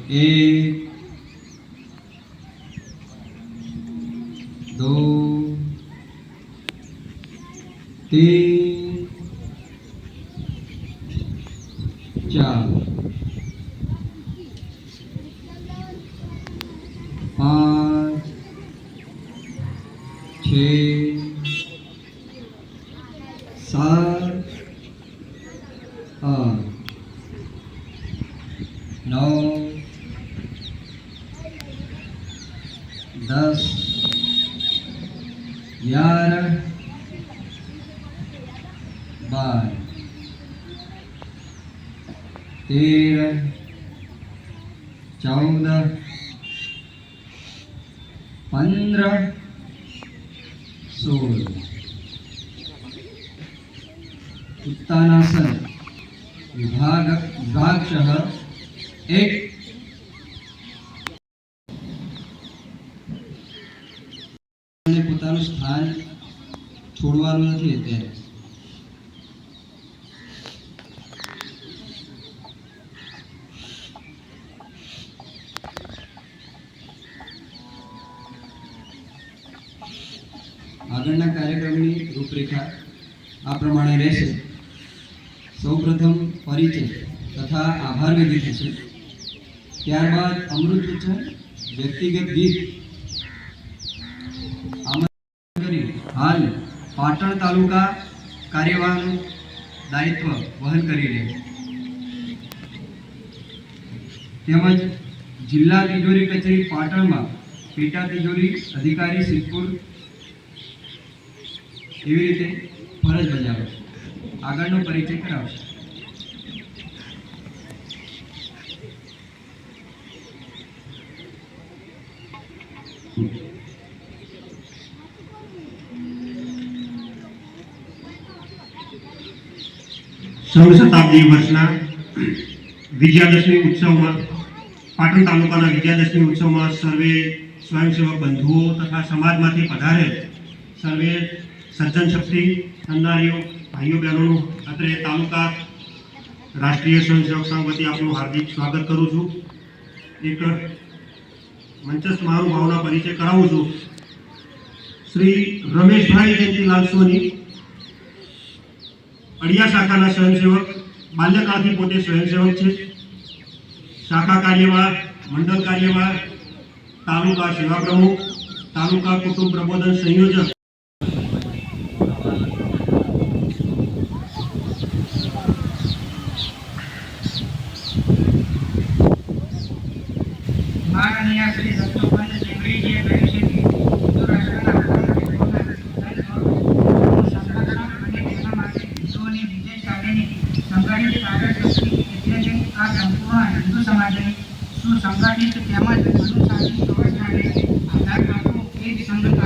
1 2 3 4 5 6 7 8 9 10 11 12 13 14 15 16 उत्तानासन विभागशः 1 પોતાનું સ્થાન છોડવાનું નથી અત્યારે આગળના કાર્યક્રમની રૂપરેખા આ પ્રમાણે રહેશે। સૌપ્રથમ પરિચય તથા આભાર વિધિ થશે, ત્યારબાદ અમૃત ઉત્સવ, વ્યક્તિગત ગીત કરી હાલ પાટણ તાલુકા કાર્યવાહનું દાયિત્વ વહન કરી રહે તેમજ જિલ્લા તિજોરી કચેરી પાટણમાં પેટા તિજોરી અધિકારી સિદ્ધપુર એવી રીતે ફરજ બજાવે છે। આગળનો પરિચય કરાવશે। સૌ શતાબ્દી વર્ષના વિજયાદશમી ઉત્સવમાં પાટણ તાલુકાના વિજયાદશમી ઉત્સવમાં સર્વે સ્વયંસેવક બંધુઓ તથા સમાજમાંથી પધારેલ સર્વે સજ્જન શક્તિ સન્નારીઓ ભાઈઓ બહેનોનું અત્રે તાલુકા રાષ્ટ્રીય સ્વયંસેવક સંઘ વતી આપનું હાર્દિક સ્વાગત કરું છું। એક મંચસ્થ મહાનુભાવોના પરિચય કરાવું છું। શ્રી રમેશભાઈ જયંતિલાલ સોની અડિયા શાખાના સ્વયંસેવક, બાલ્યકાળથી પોતે સ્વયંસેવક છે। શાખા કાર્યવાહ, મંડળ કાર્યવાહ, તાલુકા સેવા પ્રમુખ, તાલુકા કુટુંબ પ્રબોધન સંયોજક, માનનીય શ્રી દત્તોપંત ટેકરીજીએ કહ્યું છે કે હિન્દુ રાષ્ટ્રના સંરક્ષણ અને તેના માટે હિન્દુઓની વિશેષ સાથેની સંગઠિત કાર્યશક્તિ એટલે કે આ સંપૂર્ણ હિન્દુ સમાજની સુસંગઠિત તેમજ અનુશાસિત વ્યવસ્થાને આધાર આપતું એ જ સંગઠન